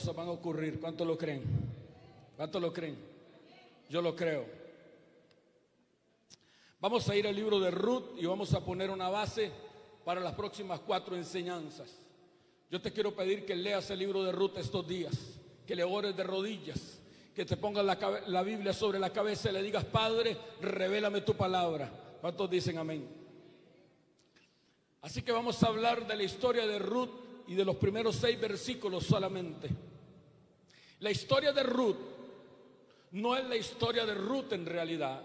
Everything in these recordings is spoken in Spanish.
cosas van a ocurrir. ¿Cuántos lo creen? ¿Cuántos lo creen? Yo lo creo. Vamos a ir al libro de Ruth y vamos a poner una base para las próximas 4 enseñanzas. Yo te quiero pedir que leas el libro de Ruth estos días, que le ores de rodillas, que te pongas la Biblia sobre la cabeza y le digas: Padre, revélame tu palabra. ¿Cuántos dicen amén? Así que vamos a hablar de la historia de Ruth y de los primeros 6 versículos solamente. La historia de Ruth no es la historia de Ruth en realidad,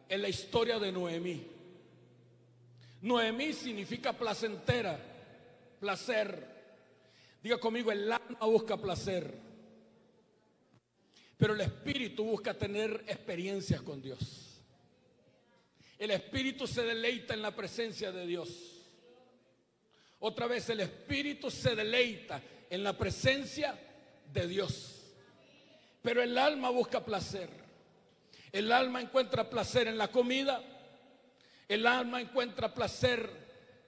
es la historia de Noemí. Noemí significa placentera, placer. Diga conmigo: el alma busca placer, pero el espíritu busca tener experiencias con Dios. El espíritu se deleita en la presencia de Dios. Otra vez, el espíritu se deleita en la presencia de Dios, pero el alma busca placer. El alma encuentra placer en la comida, el alma encuentra placer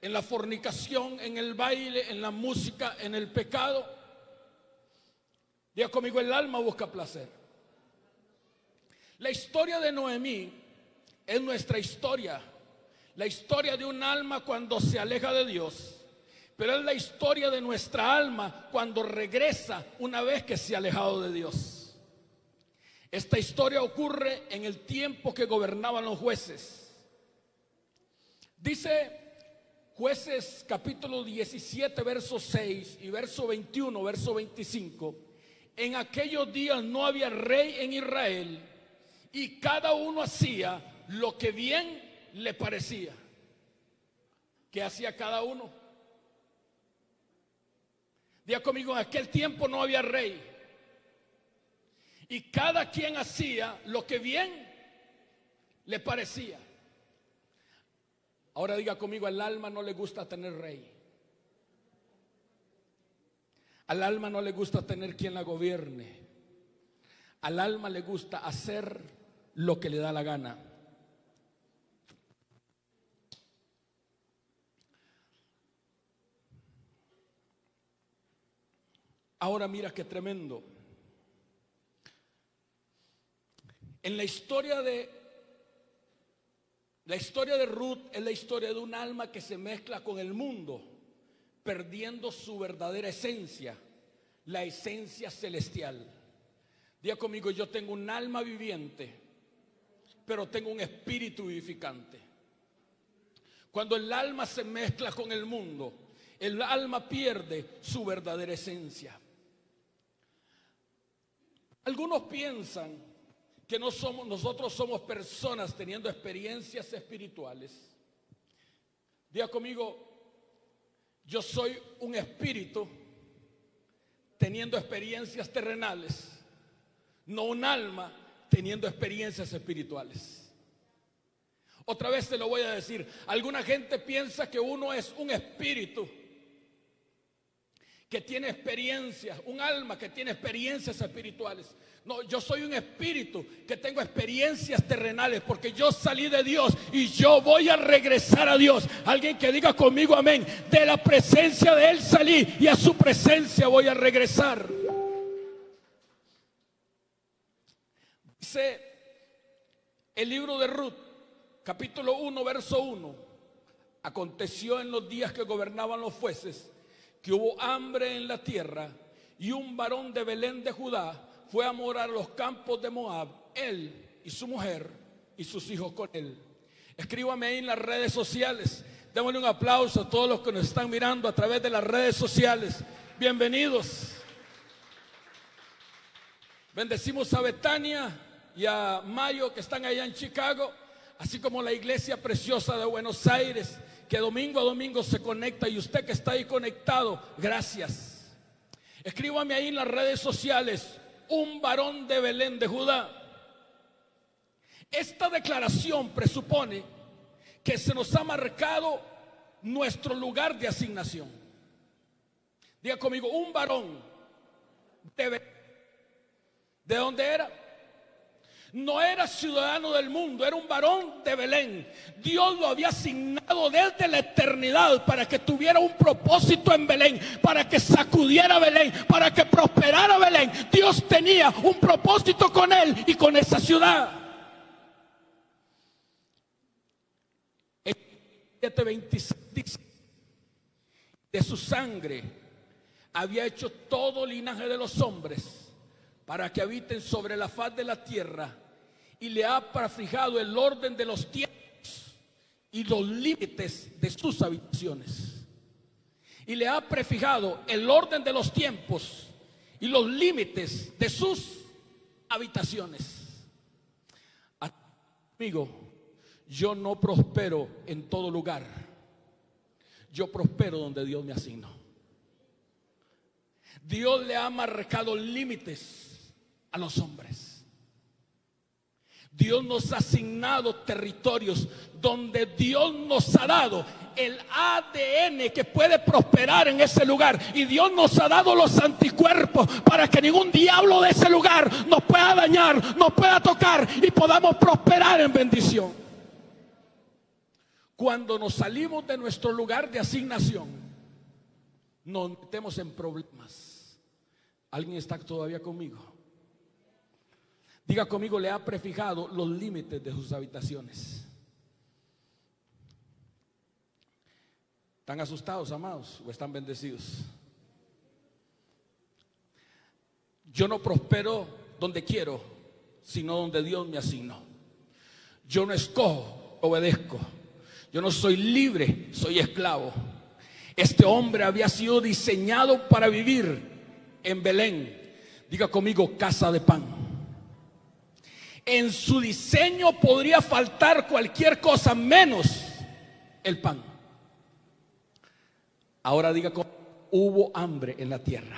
en la fornicación, en el baile, en la música, en el pecado. Diga conmigo: el alma busca placer. La historia de Noemí es nuestra historia, la historia de un alma cuando se aleja de Dios, pero es la historia de nuestra alma cuando regresa una vez que se ha alejado de Dios. Esta historia ocurre en el tiempo que gobernaban los jueces. Dice Jueces capítulo 17 verso 6 y verso 21, verso 25: en aquellos días no había rey en Israel, y cada uno hacía lo que bien le parecía. ¿Qué hacía cada uno? Diga conmigo: en aquel tiempo no había rey, y cada quien hacía lo que bien le parecía. Ahora diga conmigo: al alma no le gusta tener rey. Al alma no le gusta tener quien la gobierne. Al alma le gusta hacer lo que le da la gana. Ahora mira qué tremendo. En la historia de Ruth es la historia de un alma que se mezcla con el mundo, perdiendo su verdadera esencia, la esencia celestial. Diga conmigo: yo tengo un alma viviente, pero tengo un espíritu vivificante. Cuando el alma se mezcla con el mundo, el alma pierde su verdadera esencia. Algunos piensan que nosotros somos personas teniendo experiencias espirituales. Diga conmigo: yo soy un espíritu teniendo experiencias terrenales, no un alma teniendo experiencias espirituales. Otra vez te lo voy a decir: alguna gente piensa que uno es un espíritu que tiene experiencias, un alma que tiene experiencias espirituales. No, yo soy un espíritu que tengo experiencias terrenales, porque yo salí de Dios y yo voy a regresar a Dios. Alguien que diga conmigo amén: de la presencia de Él salí y a su presencia voy a regresar. Dice el libro de Ruth, capítulo 1, verso 1: aconteció en los días que gobernaban los jueces que hubo hambre en la tierra, y un varón de Belén de Judá fue a morar a los campos de Moab, él y su mujer y sus hijos con él. Escríbame ahí en las redes sociales. Démosle un aplauso a todos los que nos están mirando a través de las redes sociales. Bienvenidos. Bendecimos a Betania y a Mayo, que están allá en Chicago, así como la iglesia preciosa de Buenos Aires, que domingo a domingo se conecta, y usted que está ahí conectado, gracias. Escríbame ahí en las redes sociales: un varón de Belén de Judá. Esta declaración presupone que se nos ha marcado nuestro lugar de asignación. Diga conmigo: un varón de Belén. ¿De dónde era? No era ciudadano del mundo, era un varón de Belén. Dios lo había asignado desde la eternidad para que tuviera un propósito en Belén, para que sacudiera Belén, para que prosperara Belén. Dios tenía un propósito con él y con esa ciudad. En 7:26 dice: de su sangre había hecho todo linaje de los hombres para que habiten sobre la faz de la tierra, y le ha prefijado el orden de los tiempos y los límites de sus habitaciones. Y le ha prefijado el orden de los tiempos y los límites de sus habitaciones. Amigo, yo no prospero en todo lugar. Yo prospero donde Dios me asignó. Dios le ha marcado límites a los hombres. Dios nos ha asignado territorios donde Dios nos ha dado el ADN que puede prosperar en ese lugar. Y Dios nos ha dado los anticuerpos para que ningún diablo de ese lugar nos pueda dañar, nos pueda tocar y podamos prosperar en bendición. Cuando nos salimos de nuestro lugar de asignación, nos metemos en problemas. ¿Alguien está todavía conmigo? Diga conmigo: le ha prefijado los límites de sus habitaciones. ¿Están asustados, amados, o están bendecidos? Yo no prospero donde quiero, sino donde Dios me asignó. Yo no escojo, obedezco. Yo no soy libre, soy esclavo. Este hombre había sido diseñado para vivir en Belén. Diga conmigo: casa de pan. En su diseño podría faltar cualquier cosa menos el pan. Ahora diga: hubo hambre en la tierra.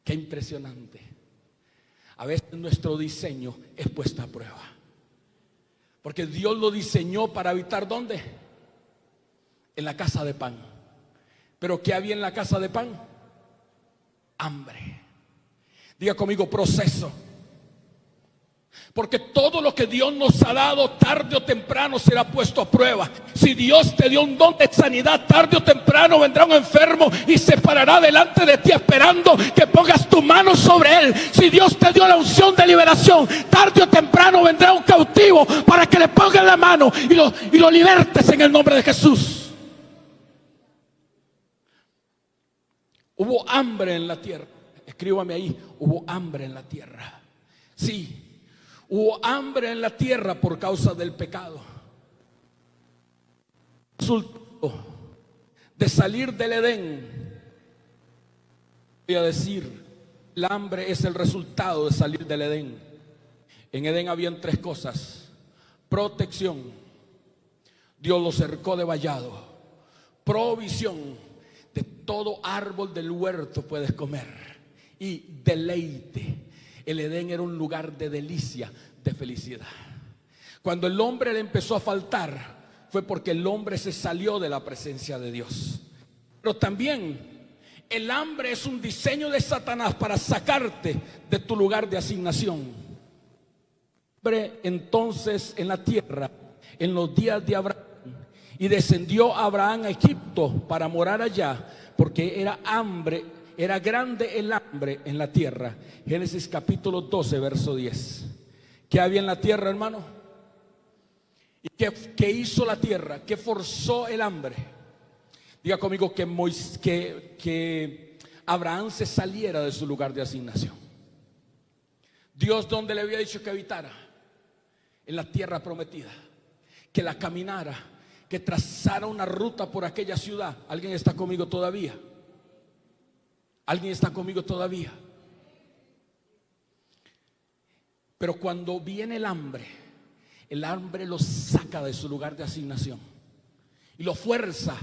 Qué impresionante. A veces nuestro diseño es puesto a prueba, porque Dios lo diseñó para habitar ¿dónde? En la casa de pan. Pero ¿qué había en la casa de pan? Hambre. Diga conmigo: proceso. Porque todo lo que Dios nos ha dado, tarde o temprano será puesto a prueba. Si Dios te dio un don de sanidad, tarde o temprano vendrá un enfermo y se parará delante de ti esperando que pongas tu mano sobre él. Si Dios te dio la unción de liberación, tarde o temprano vendrá un cautivo para que le pongas la mano y lo libertes en el nombre de Jesús. Hubo hambre en la tierra. Escríbame ahí: hubo hambre en la tierra. Sí. Hubo hambre en la tierra por causa del pecado. Resultó de salir del Edén. Voy a decir, el hambre es el resultado de salir del Edén. En Edén habían tres cosas: protección, Dios lo cercó de vallado; provisión, de todo árbol del huerto puedes comer; y deleite. El Edén era un lugar de delicia, de felicidad. Cuando el hombre le empezó a faltar, fue porque el hombre se salió de la presencia de Dios. Pero también el hambre es un diseño de Satanás para sacarte de tu lugar de asignación. Hambre entonces en la tierra en los días de Abraham, y descendió Abraham a Egipto para morar allá, porque era hambre. Era grande el hambre en la tierra. Génesis capítulo 12, verso 10. ¿Qué había en la tierra, hermano? ¿Y qué hizo la tierra? ¿Qué forzó el hambre? Diga conmigo que Abraham se saliera de su lugar de asignación. Dios, ¿dónde le había dicho que habitara? En la tierra prometida. Que la caminara, que trazara una ruta por aquella ciudad. ¿Alguien está conmigo todavía? ¿Alguien está conmigo todavía? Pero cuando viene el hambre lo saca de su lugar de asignación y lo fuerza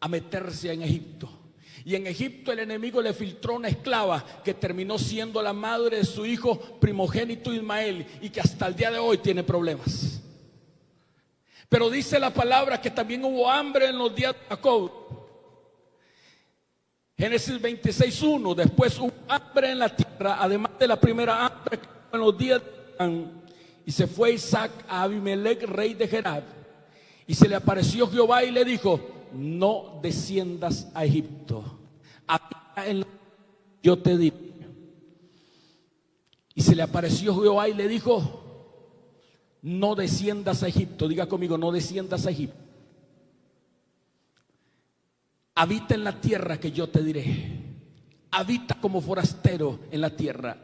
a meterse en Egipto. Y en Egipto el enemigo le filtró una esclava que terminó siendo la madre de su hijo primogénito Ismael, y que hasta el día de hoy tiene problemas. Pero dice la palabra que también hubo hambre en los días de Jacob. Génesis 26:1. Después hubo hambre en la tierra, además de la primera hambre que hubo en los días de Abraham. Y se fue Isaac a Abimelech, rey de Gerar. Y se le apareció Jehová y le dijo: no desciendas a Egipto, habita en la tierra que yo te diré. Y se le apareció Jehová y le dijo: no desciendas a Egipto. Diga conmigo: no desciendas a Egipto. Habita en la tierra que yo te diré. Habita como forastero en la tierra,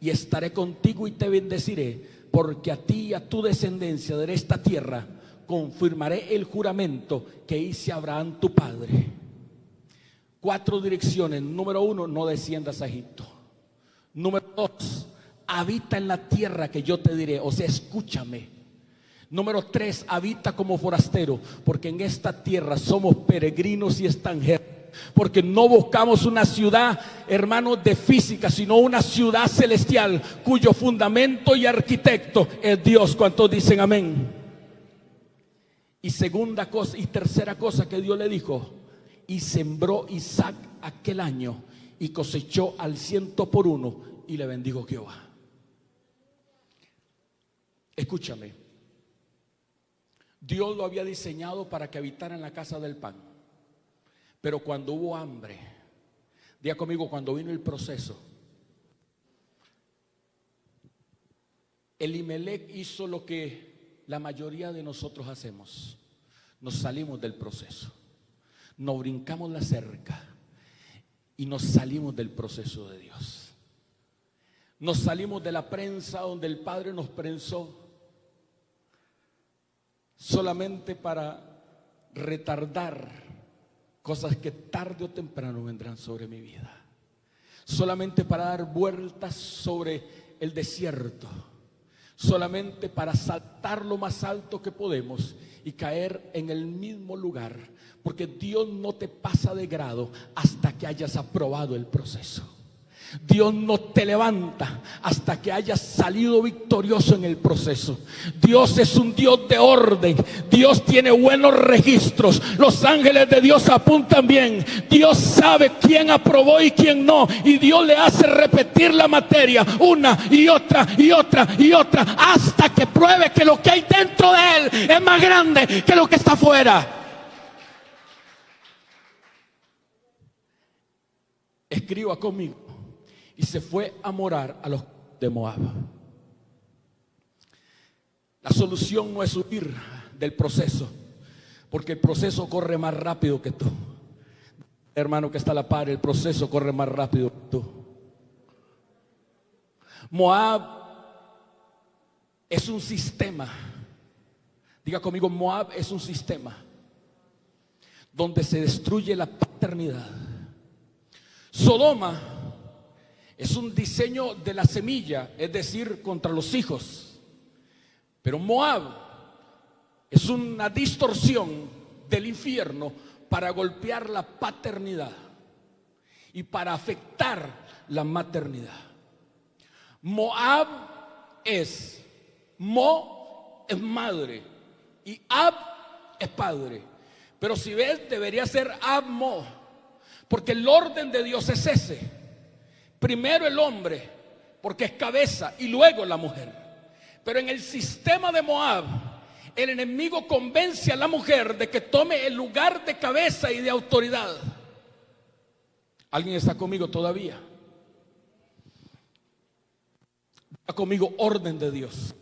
y estaré contigo y te bendeciré, porque a ti y a tu descendencia de esta tierra confirmaré el juramento que hice a Abraham tu padre. 4 direcciones. Número 1, no desciendas a Egipto. Número 2, habita en la tierra que yo te diré, o sea, escúchame. Número 3, habita como forastero, porque en esta tierra somos peregrinos y extranjeros. Porque no buscamos una ciudad, hermanos, de física, sino una ciudad celestial, cuyo fundamento y arquitecto es Dios. ¿Cuántos dicen amén? Y segunda cosa y tercera cosa que Dios le dijo: y sembró Isaac aquel año y cosechó al 100 por 1, y le bendijo Jehová. Escúchame. Dios lo había diseñado para que habitara en la casa del pan. Pero cuando hubo hambre, diga conmigo, cuando vino el proceso, Elimelech hizo lo que la mayoría de nosotros hacemos: nos salimos del proceso, nos brincamos la cerca y nos salimos del proceso de Dios. Nos salimos de la prensa donde el Padre nos prensó, solamente para retardar cosas que tarde o temprano vendrán sobre mi vida, solamente para dar vueltas sobre el desierto, solamente para saltar lo más alto que podemos y caer en el mismo lugar, porque Dios no te pasa de grado hasta que hayas aprobado el proceso. Dios no te levanta hasta que hayas salido victorioso en el proceso. Dios es un Dios de orden. Dios tiene buenos registros. Los ángeles de Dios apuntan bien. Dios sabe quién aprobó y quién no. Y Dios le hace repetir la materia una y otra y otra y otra, hasta que pruebe que lo que hay dentro de él es más grande que lo que está afuera. Escriba conmigo: y se fue a morar a los de Moab. La solución no es huir del proceso, porque el proceso corre más rápido que tú. Hermano que está a la par, el proceso corre más rápido que tú. Moab es un sistema. Diga conmigo: Moab es un sistema donde se destruye la paternidad. Sodoma es un diseño de la semilla, es decir, contra los hijos. Pero Moab es una distorsión del infierno para golpear la paternidad y para afectar la maternidad. Moab es, Mo es madre y Ab es padre. Pero si ves, debería ser Ab-Mo, porque el orden de Dios es ese. Primero el hombre, porque es cabeza, y luego la mujer. Pero en el sistema de Moab, el enemigo convence a la mujer de que tome el lugar de cabeza y de autoridad. ¿Alguien está conmigo todavía? Está conmigo: orden de Dios.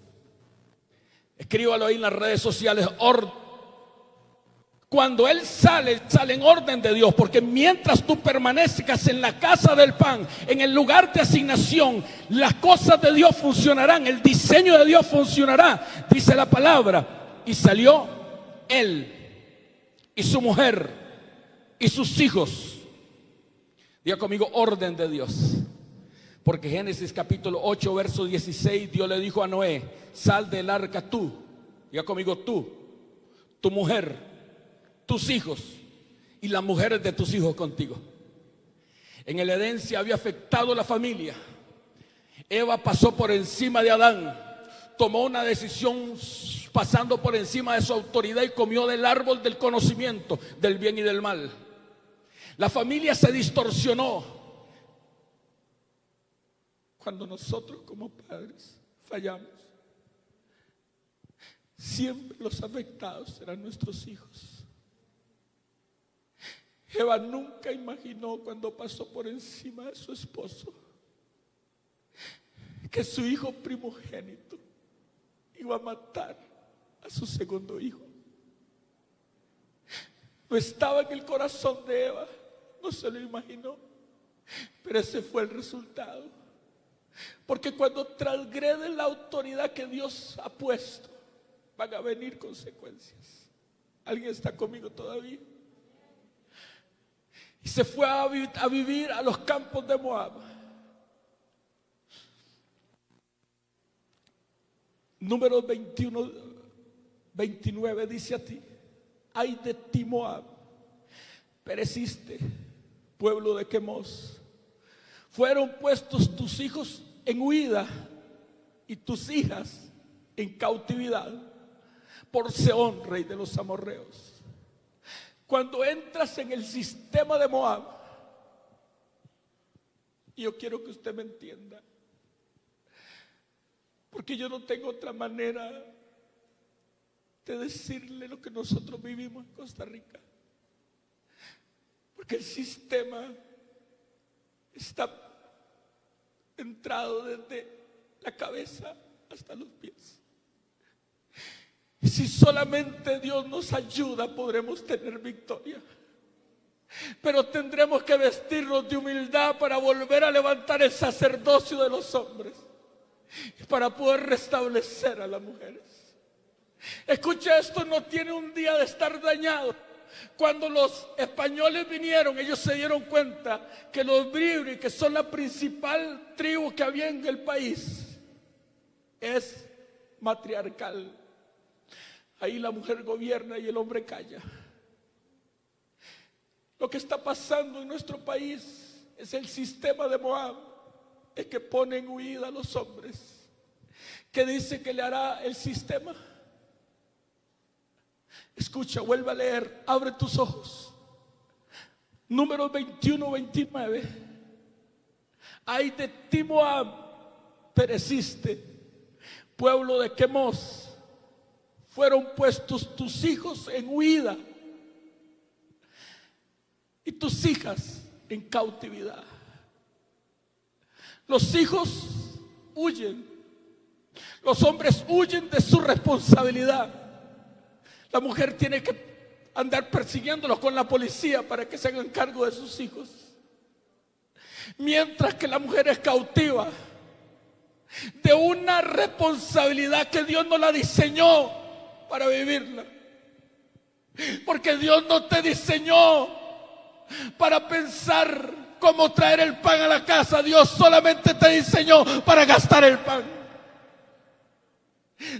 Escríbalo ahí en las redes sociales: orden. Cuando Él sale, sale en orden de Dios, porque mientras tú permanezcas en la casa del pan, en el lugar de asignación, las cosas de Dios funcionarán, el diseño de Dios funcionará, dice la palabra. Y salió él y su mujer y sus hijos. Diga conmigo: orden de Dios. Porque Génesis capítulo 8 verso 16, Dios le dijo a Noé: sal del arca tú. Diga conmigo: tú, tu mujer, tus hijos y las mujeres de tus hijos contigo. En el Edén se había afectado la familia. Eva pasó por encima de Adán, tomó una decisión pasando por encima de su autoridad y comió del árbol del conocimiento del bien y del mal. La familia se distorsionó cuando nosotros como padres fallamos. Siempre los afectados serán nuestros hijos. Eva nunca imaginó cuando pasó por encima de su esposo que su hijo primogénito iba a matar a su segundo hijo. No estaba en el corazón de Eva, no se lo imaginó, pero ese fue el resultado. Porque cuando transgreden la autoridad que Dios ha puesto, van a venir consecuencias. ¿Alguien está conmigo todavía? Y se fue a vivir a los campos de Moab. Números 21, 29 dice a ti: ay de ti, Moab, pereciste, pueblo de Quemos. Fueron puestos tus hijos en huida y tus hijas en cautividad por Sehón, rey de los amorreos. Cuando entras en el sistema de Moab, yo quiero que usted me entienda, porque yo no tengo otra manera de decirle lo que nosotros vivimos en Costa Rica, porque el sistema está entrado desde la cabeza hasta los pies. Y si solamente Dios nos ayuda, podremos tener victoria. Pero tendremos que vestirnos de humildad para volver a levantar el sacerdocio de los hombres y para poder restablecer a las mujeres. Escucha esto, no tiene un día de estar dañado. Cuando los españoles vinieron, ellos se dieron cuenta que los bribri, que son la principal tribu que había en el país, es matriarcal. Ahí la mujer gobierna y el hombre calla. Lo que está pasando en nuestro país es el sistema de Moab, es que pone en huida a los hombres. ¿Qué dice que le hará el sistema? Escucha, vuelve a leer, abre tus ojos. Números 21, 29. Ay de ti, Moab, pereciste, pueblo de Quemos. Fueron puestos tus hijos en huida y tus hijas en cautividad. Los hijos huyen, los hombres huyen de su responsabilidad. La mujer tiene que andar persiguiéndolos con la policía para que se hagan cargo de sus hijos. Mientras que la mujer es cautiva de una responsabilidad que Dios no la diseñó para vivirla. Porque Dios no te diseñó para pensar cómo traer el pan a la casa. Dios solamente te diseñó para gastar el pan.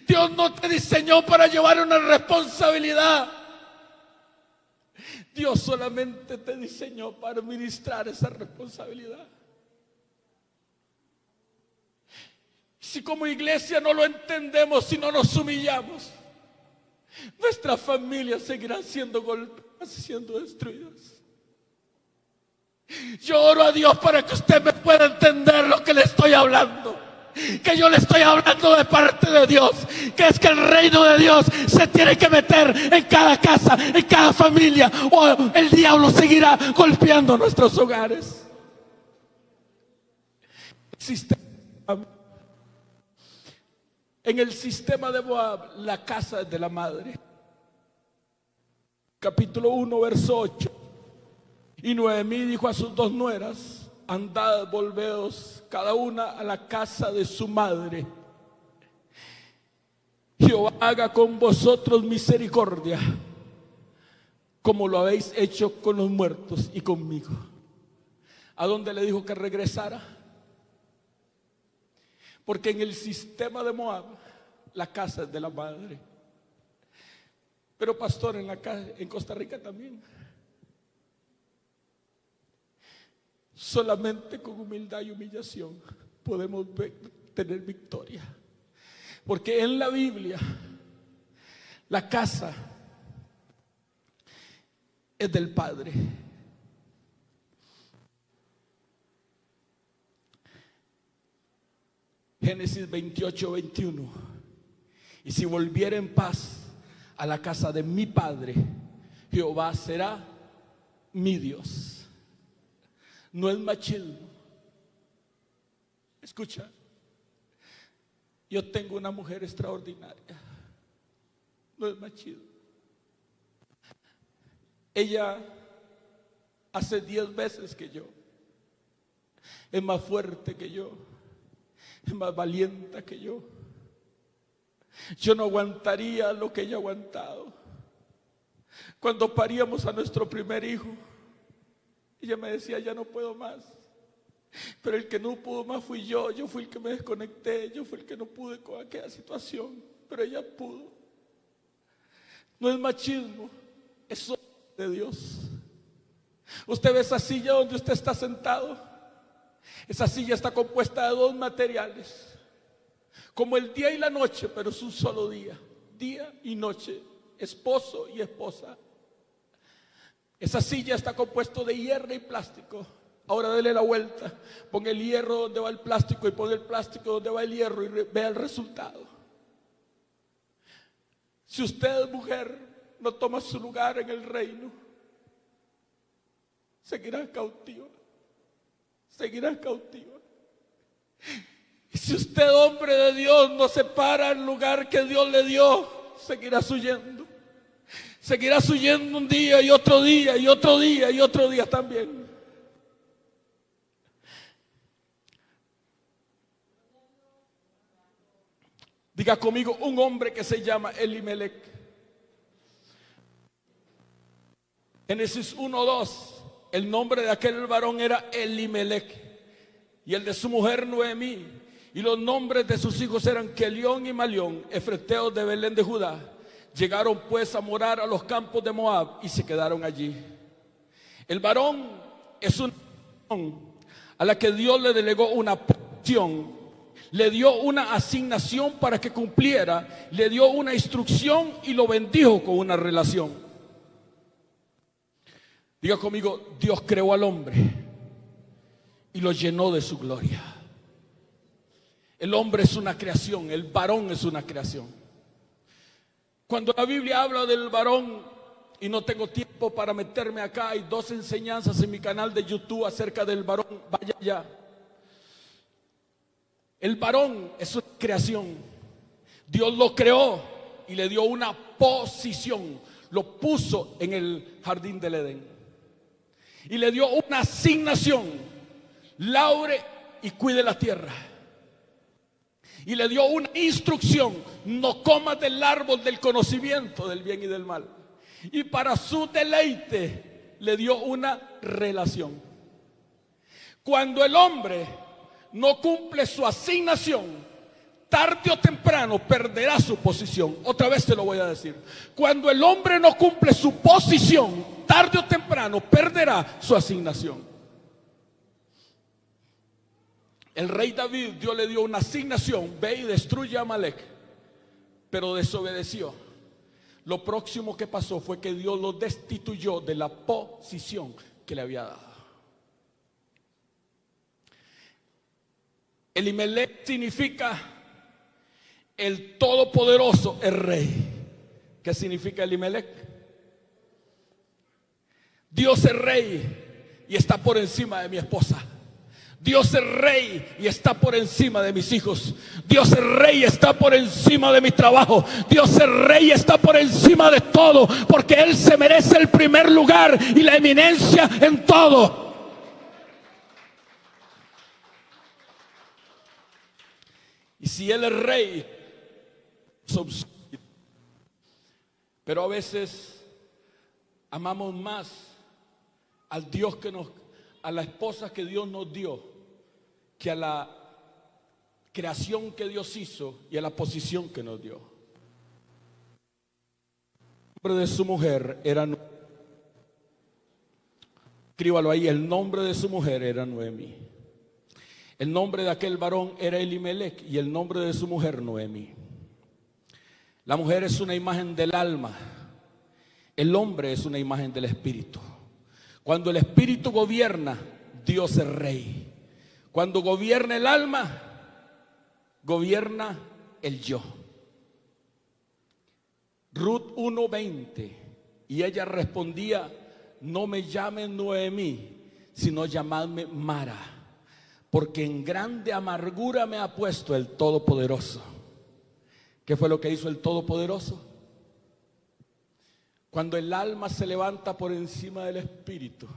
Dios no te diseñó para llevar una responsabilidad. Dios solamente te diseñó para administrar esa responsabilidad. Si como iglesia no lo entendemos, si no nos humillamos, nuestras familias seguirán siendo golpeadas y siendo destruidas. Yo oro a Dios para que usted me pueda entender lo que le estoy hablando. Que yo le estoy hablando de parte de Dios, que es que el reino de Dios se tiene que meter en cada casa, en cada familia, o el diablo seguirá golpeando nuestros hogares. En el sistema de Moab, la casa es de la madre. Capítulo 1, verso 8. Y Noemí dijo a sus dos nueras: andad, volveos cada una a la casa de su madre. Jehová haga con vosotros misericordia, como lo habéis hecho con los muertos y conmigo. ¿A dónde le dijo que regresara? Porque en el sistema de Moab, la casa es de la madre. Pero pastor, en Costa Rica también. Solamente con humildad y humillación podemos tener victoria. Porque en la Biblia, la casa es del Padre. Génesis 28, 21. Y si volviera en paz a la casa de mi padre, Jehová será mi Dios. No es machismo. Escucha, yo tengo una mujer extraordinaria. No es machismo. Ella hace 10 veces que yo. Es más fuerte que yo. Es más valiente que yo. Yo no aguantaría lo que ella ha aguantado. Cuando paríamos a nuestro primer hijo, ella me decía: ya no puedo más. Pero el que no pudo más fui yo. Yo fui el que me desconecté. Yo fui el que no pude con aquella situación. Pero ella pudo. No es machismo, es obra de Dios. Usted ve esa silla donde usted está sentado. Esa silla está compuesta de 2 materiales, como el día y la noche, pero es un solo día. Día y noche, esposo y esposa. Esa silla está compuesta de hierro y plástico. Ahora dele la vuelta, ponga el hierro donde va el plástico y ponga el plástico donde va el hierro y vea el resultado. Si usted, mujer, no toma su lugar en el reino, seguirá cautiva. Seguirá cautiva. Y si usted, hombre de Dios, no se para el lugar que Dios le dio, seguirás huyendo. Seguirás huyendo un día y otro día y otro día y otro día también. Diga conmigo: un hombre que se llama Elimelech. Génesis 1:2. El nombre de aquel varón era Elimelech, y el de su mujer Noemí. Y los nombres de sus hijos eran Kelión y Malión, efreteos de Belén de Judá. Llegaron pues a morar a los campos de Moab y se quedaron allí. El varón es una persona a la que Dios le delegó una posición, le dio una asignación para que cumpliera, le dio una instrucción y lo bendijo con una relación. Diga conmigo: Dios creó al hombre y lo llenó de su gloria. El hombre es una creación, el varón es una creación. Cuando la Biblia habla del varón, y no tengo tiempo para meterme acá, hay 2 enseñanzas en mi canal de YouTube acerca del varón, vaya ya. El varón es una creación. Dios lo creó y le dio una posición, lo puso en el jardín del Edén. Y le dio una asignación: laure y cuide la tierra. Y le dio una instrucción: no comas del árbol del conocimiento del bien y del mal. Y para su deleite le dio una relación. Cuando el hombre no cumple su asignación, tarde o temprano perderá su posición. Otra vez te lo voy a decir: cuando el hombre no cumple su posición, tarde o temprano perderá su asignación. El rey David, Dios le dio una asignación: ve y destruye a Amalek, pero desobedeció. Lo próximo que pasó fue que Dios lo destituyó de la posición que le había dado. Elimelech significa el todopoderoso, el rey. ¿Qué significa Elimelech? Dios es rey y está por encima de mi esposa. Dios es rey y está por encima de mis hijos. Dios es rey y está por encima de mi trabajo. Dios es rey y está por encima de todo, porque Él se merece el primer lugar y la eminencia en todo. Y si Él es rey, pero a veces amamos más al Dios que a la esposa que Dios nos dio, que a la creación que Dios hizo y a la posición que nos dio. El nombre de su mujer era Noemí. Escríbalo ahí: el nombre de su mujer era Noemí. El nombre de aquel varón era Elimelech y el nombre de su mujer Noemí. La mujer es una imagen del alma. El hombre es una imagen del espíritu. Cuando el espíritu gobierna, Dios es rey. Cuando gobierna el alma, gobierna el yo. Ruth 1:20, y ella respondía: no me llamen Noemí, sino llamadme Mara, porque en grande amargura me ha puesto el Todopoderoso. ¿Qué fue lo que hizo el Todopoderoso? Cuando el alma se levanta por encima del espíritu,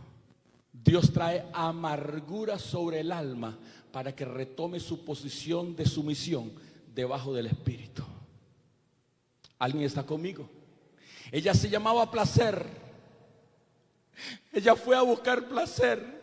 Dios trae amargura sobre el alma para que retome su posición de sumisión debajo del espíritu. ¿Alguien está conmigo? Ella se llamaba placer. Ella fue a buscar placer.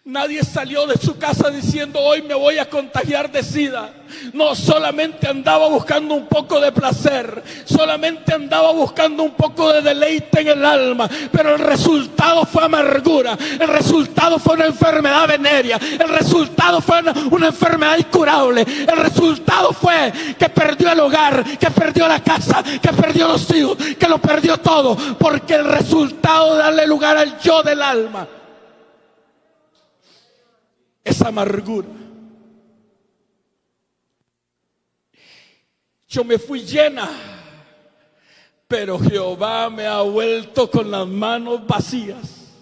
Nadie salió de su casa diciendo: hoy me voy a contagiar de SIDA. No, solamente andaba buscando un poco de placer, solamente andaba buscando un poco de deleite en el alma, pero el resultado fue amargura, el resultado fue una enfermedad venérea, el resultado fue una enfermedad incurable, el resultado fue que perdió el hogar, que perdió la casa, que perdió los hijos, que lo perdió todo, porque el resultado de darle lugar al yo del alma es amargura. Yo me fui llena, pero Jehová me ha vuelto con las manos vacías.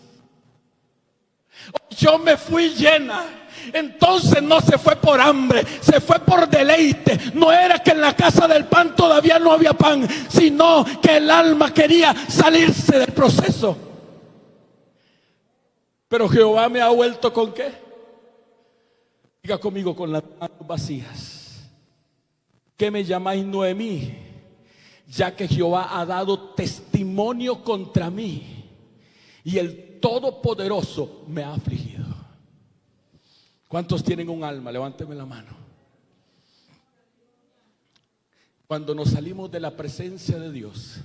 Yo me fui llena. Entonces no se fue por hambre, se fue por deleite. No era que en la casa del pan todavía no había pan, sino que el alma quería salirse del proceso. Pero Jehová me ha vuelto ¿con qué? Diga conmigo: con las manos vacías. ¿Qué me llamáis Noemí? Ya que Jehová ha dado testimonio contra mí y el Todopoderoso me ha afligido. ¿Cuántos tienen un alma? Levánteme la mano. Cuando nos salimos de la presencia de Dios,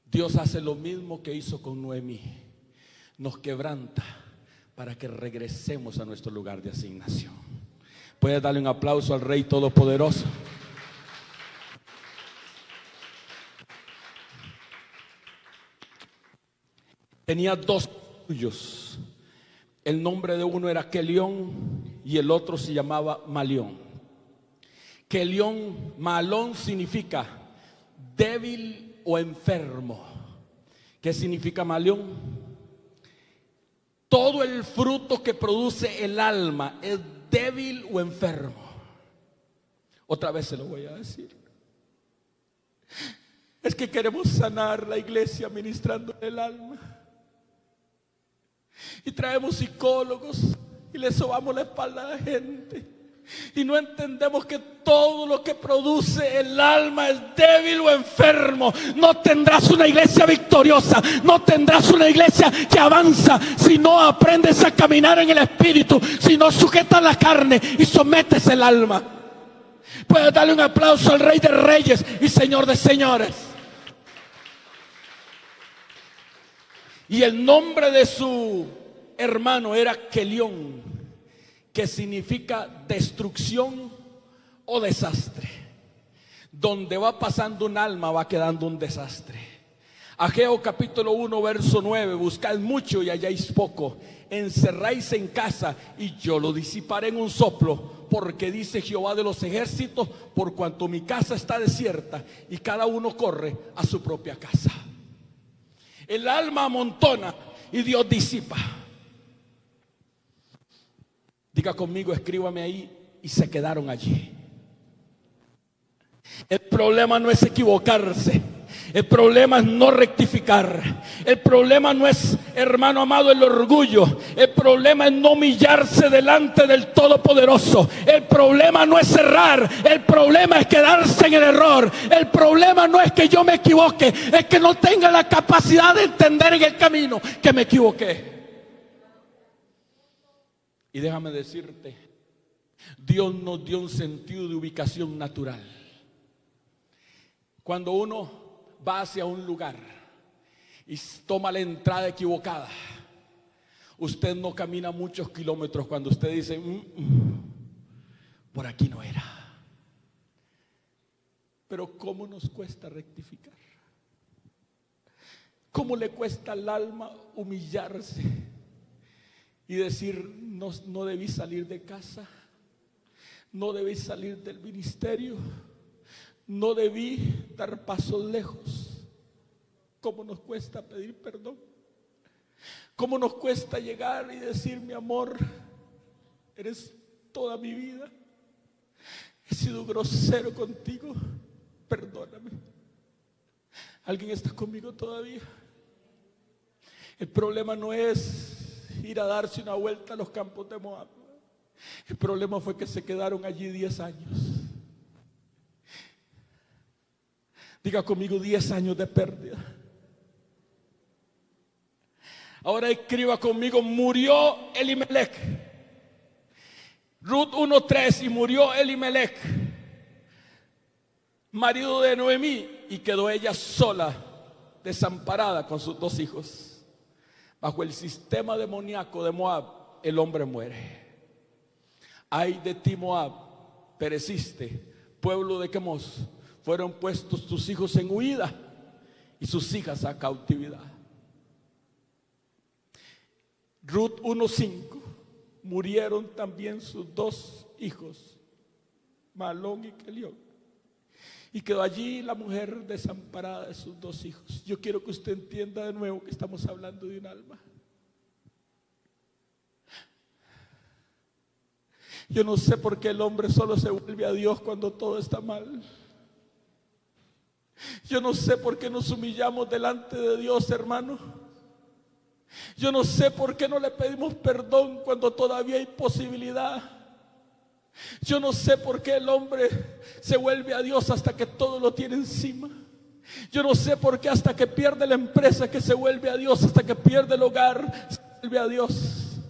Dios hace lo mismo que hizo con Noemí. Nos quebranta para que regresemos a nuestro lugar de asignación. Puedes darle un aplauso al Rey Todopoderoso. Tenía dos suyos. El nombre de uno era Kelión y el otro se llamaba Malión. Kelión, Malón significa débil o enfermo. ¿Qué significa Malión? Todo el fruto que produce el alma es débil o enfermo. Otra vez se lo voy a decir. Es que queremos sanar la iglesia ministrando el alma. Y traemos psicólogos y le sobamos la espalda a la gente. Y no entendemos que todo lo que produce el alma es débil o enfermo. No tendrás una iglesia victoriosa, no tendrás una iglesia que avanza si no aprendes a caminar en el espíritu, si no sujetas la carne y sometes el alma. Puedes darle un aplauso al Rey de Reyes y Señor de Señores. Y el nombre de su hermano era Kelión, que significa destrucción o desastre. Donde va pasando un alma va quedando un desastre. Ageo capítulo 1 verso 9: buscad mucho y halláis poco, encerráis en casa y yo lo disiparé en un soplo, porque dice Jehová de los ejércitos: por cuanto mi casa está desierta y cada uno corre a su propia casa. El alma amontona y Dios disipa. Diga conmigo, escríbame ahí: y se quedaron allí. El problema no es equivocarse, el problema es no rectificar. El problema no es, hermano amado, el orgullo. El problema es no humillarse delante del Todopoderoso. El problema no es errar, el problema es quedarse en el error. El problema no es que yo me equivoque, es que no tenga la capacidad de entender en el camino que me equivoqué. Y déjame decirte, Dios nos dio un sentido de ubicación natural. Cuando uno va hacia un lugar y toma la entrada equivocada, usted no camina muchos kilómetros cuando usted dice: por aquí no era. Pero ¿cómo nos cuesta rectificar? ¿Cómo le cuesta al alma humillarse y decir: no debí salir de casa? No debí salir del ministerio, no debí dar pasos lejos. ¿Cómo nos cuesta pedir perdón? ¿Cómo nos cuesta llegar y decir: mi amor, eres toda mi vida, he sido grosero contigo, perdóname? ¿Alguien está conmigo todavía? El problema no es ir a darse una vuelta a los campos de Moab. El problema fue que se quedaron allí 10 años. Diga conmigo: 10 años de pérdida. Ahora escriba conmigo: murió Elimelech. Ruth 1:3. Y murió Elimelech, marido de Noemí, y quedó ella sola, desamparada con sus 2 hijos. Bajo el sistema demoníaco de Moab, el hombre muere. Ay de ti, Moab, pereciste, pueblo de Quemos. Fueron puestos tus hijos en huida y sus hijas a cautividad. Ruth 1:5. Murieron también sus 2 hijos, Malón y Kelión, y quedó allí la mujer desamparada de sus 2 hijos. Yo quiero que usted entienda de nuevo que estamos hablando de un alma. Yo no sé por qué el hombre solo se vuelve a Dios cuando todo está mal. Yo no sé por qué nos humillamos delante de Dios, hermano. Yo no sé por qué no le pedimos perdón cuando todavía hay posibilidad. Yo no sé por qué el hombre se vuelve a Dios hasta que todo lo tiene encima. Yo no sé por qué hasta que pierde la empresa que se vuelve a Dios, hasta que pierde el hogar se vuelve a Dios.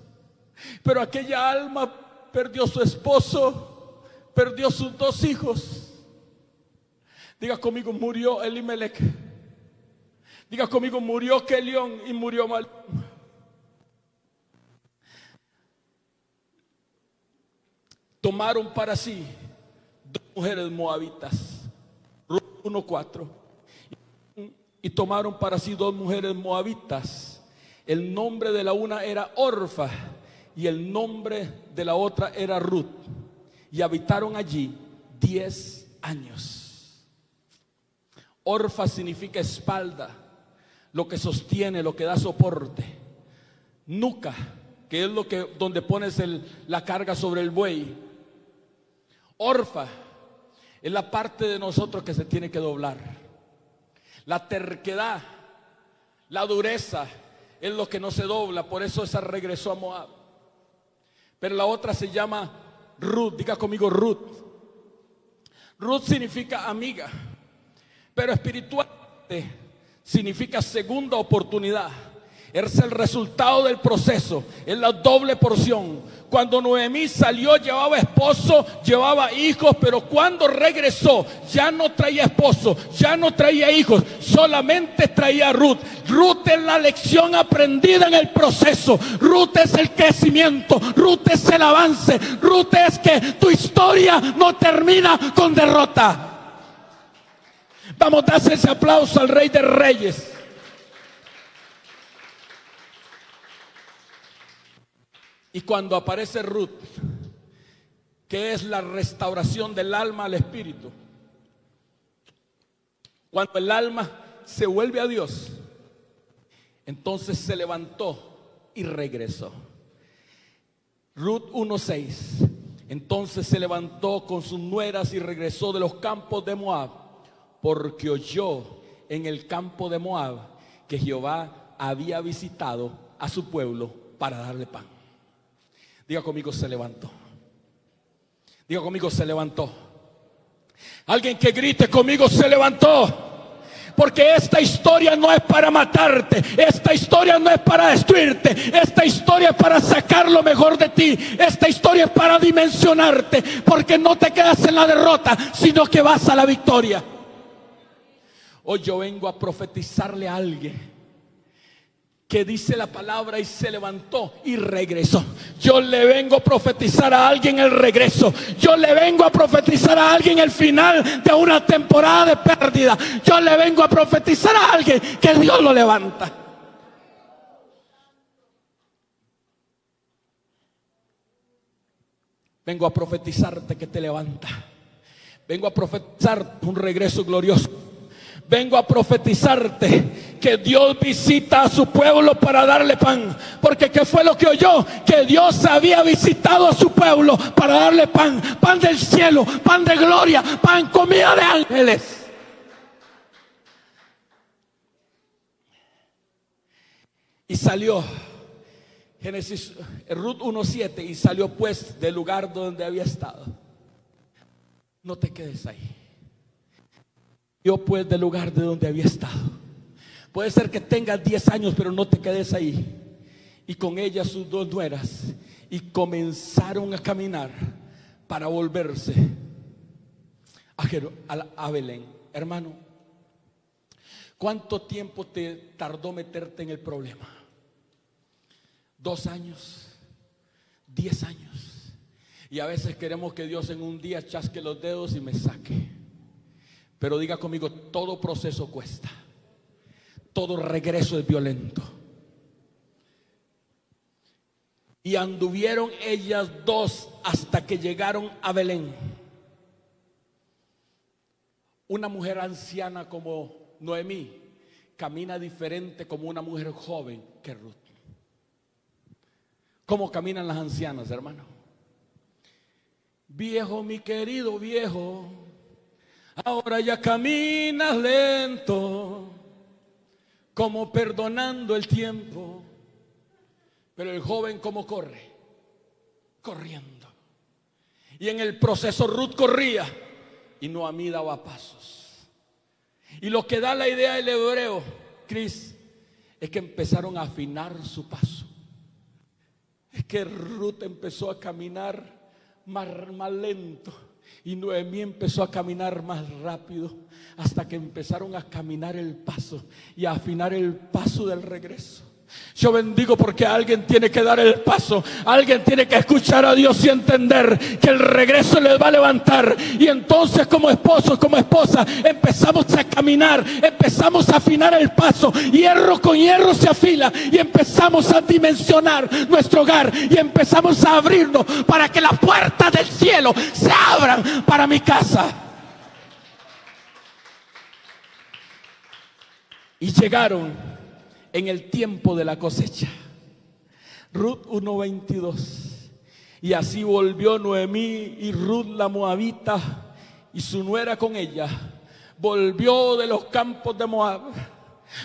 Pero aquella alma perdió su esposo, perdió sus 2 hijos. Diga conmigo: murió Elimelech. Diga conmigo: murió Kelión y murió Malón. Tomaron para sí 2 mujeres moabitas. Ruth 1:4. Y tomaron para sí 2 mujeres moabitas. El nombre de la una era Orfa y el nombre de la otra era Ruth. Y habitaron allí 10 años. Orfa significa espalda, lo que sostiene, lo que da soporte. Nuca, que es lo que donde pones la carga sobre el buey. Orfa es la parte de nosotros que se tiene que doblar. La terquedad, la dureza es lo que no se dobla. Por eso esa regresó a Moab. Pero la otra se llama Ruth. Diga conmigo: Ruth. Ruth significa amiga, pero espiritualmente significa segunda oportunidad. Es el resultado del proceso, es la doble porción. Cuando Noemí salió, llevaba esposo, llevaba hijos, pero cuando regresó ya no traía esposo, ya no traía hijos, solamente traía a Ruth. Ruth es la lección aprendida en el proceso. Ruth es el crecimiento, Ruth es el avance, Ruth es que tu historia no termina con derrota. Vamos a darle ese aplauso al Rey de Reyes. Y cuando aparece Ruth, que es la restauración del alma al espíritu, cuando el alma se vuelve a Dios, entonces se levantó y regresó. Ruth 1:6. Entonces se levantó con sus nueras y regresó de los campos de Moab, porque oyó en el campo de Moab que Jehová había visitado a su pueblo para darle pan. Diga conmigo: se levantó. Diga conmigo: se levantó. Alguien que grite conmigo: se levantó. Porque esta historia no es para matarte, esta historia no es para destruirte, esta historia es para sacar lo mejor de ti, esta historia es para dimensionarte, porque no te quedas en la derrota, sino que vas a la victoria. Hoy yo vengo a profetizarle a alguien que dice la palabra y se levantó y regresó. Yo le vengo a profetizar a alguien el regreso. Yo le vengo a profetizar a alguien el final de una temporada de pérdida. Yo le vengo a profetizar a alguien que Dios lo levanta. Vengo a profetizarte que te levanta. Vengo a profetizar un regreso glorioso. Vengo a profetizarte que Dios visita a su pueblo para darle pan. Porque ¿qué fue lo que oyó? Que Dios había visitado a su pueblo para darle pan. Pan del cielo, pan de gloria, pan, comida de ángeles. Y salió, Génesis, Ruth 1:7, y salió pues del lugar donde había estado. No te quedes ahí. Yo pues del lugar de donde había estado. Puede ser que tengas 10 años, pero no te quedes ahí. Y con ella sus 2 nueras, y comenzaron a caminar para volverse a Belén. Hermano, ¿cuánto tiempo te tardó meterte en el problema? 2 años, 10 años. Y a veces queremos que Dios en un día chasque los dedos y me saque. Pero diga conmigo, todo proceso cuesta. Todo regreso es violento. Y anduvieron ellas 2 hasta que llegaron a Belén. Una mujer anciana como Noemí camina diferente como una mujer joven que Ruth. ¿Cómo caminan las ancianas, hermano? Viejo, mi querido viejo, ahora ya caminas lento, como perdonando el tiempo. Pero el joven, ¿cómo corre? Corriendo. Y en el proceso Ruth corría y Noemí daba pasos. Y lo que da la idea del hebreo, Cris, es que empezaron a afinar su paso. Es que Ruth empezó a caminar más lento y Noemí empezó a caminar más rápido, hasta que empezaron a caminar el paso y a afinar el paso del regreso. Yo bendigo porque alguien tiene que dar el paso. Alguien tiene que escuchar a Dios y entender que el regreso les va a levantar. Y entonces como esposo, como esposa, empezamos a caminar, empezamos a afinar el paso. Hierro con hierro se afila y empezamos a dimensionar nuestro hogar. Y empezamos a abrirnos para que las puertas del cielo se abran para mi casa. Y llegaron en el tiempo de la cosecha. Ruth 1:22. Y así volvió Noemí y Ruth la moabita y su nuera con ella. Volvió de los campos de Moab.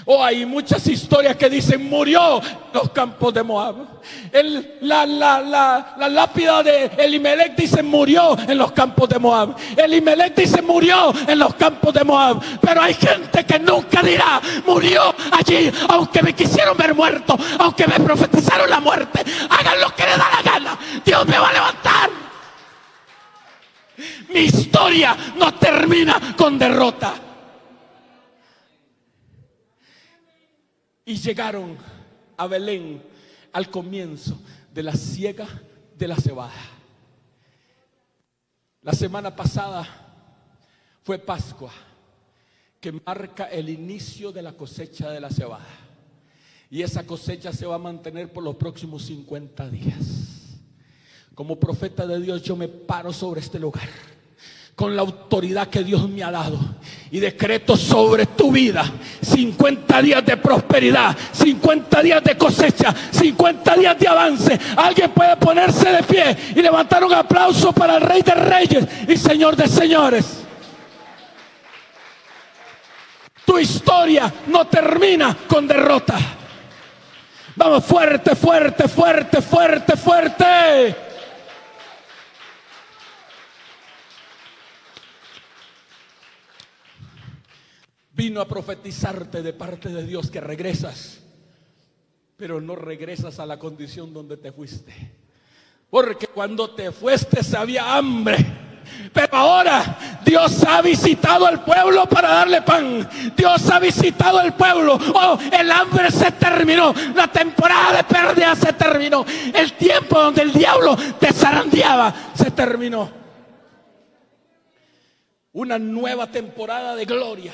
Oh, hay muchas historias que dicen murió en los campos de Moab. La lápida de Elimelech dice murió en los campos de Moab. Elimelech dice murió en los campos de Moab. Pero hay gente que nunca dirá murió allí, aunque me quisieron ver muerto, aunque me profetizaron la muerte. Hagan lo que les da la gana, Dios me va a levantar. Mi historia no termina con derrota. Y llegaron a Belén al comienzo de la siega de la cebada. La semana pasada fue Pascua, que marca el inicio de la cosecha de la cebada. Y esa cosecha se va a mantener por los próximos 50 días. Como profeta de Dios, yo me paro sobre este lugar con la autoridad que Dios me ha dado y decreto sobre tu vida 50 días de prosperidad, 50 días de cosecha, 50 días de avance. Alguien puede ponerse de pie y levantar un aplauso para el Rey de Reyes y Señor de Señores. Tu historia no termina con derrota. Vamos, fuerte, fuerte, fuerte, fuerte, fuerte. Vino a profetizarte de parte de Dios que regresas, pero no regresas a la condición donde te fuiste. Porque cuando te fuiste había hambre, pero ahora Dios ha visitado al pueblo para darle pan. Dios ha visitado al pueblo. Oh, el hambre se terminó, la temporada de pérdida se terminó, el tiempo donde el diablo te zarandeaba se terminó. Una nueva temporada de gloria.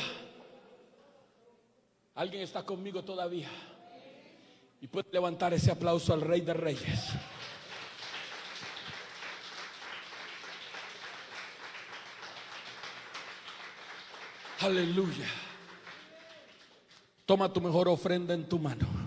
¿Alguien está conmigo todavía? Y puede levantar ese aplauso al Rey de Reyes. Aleluya. Toma tu mejor ofrenda en tu mano.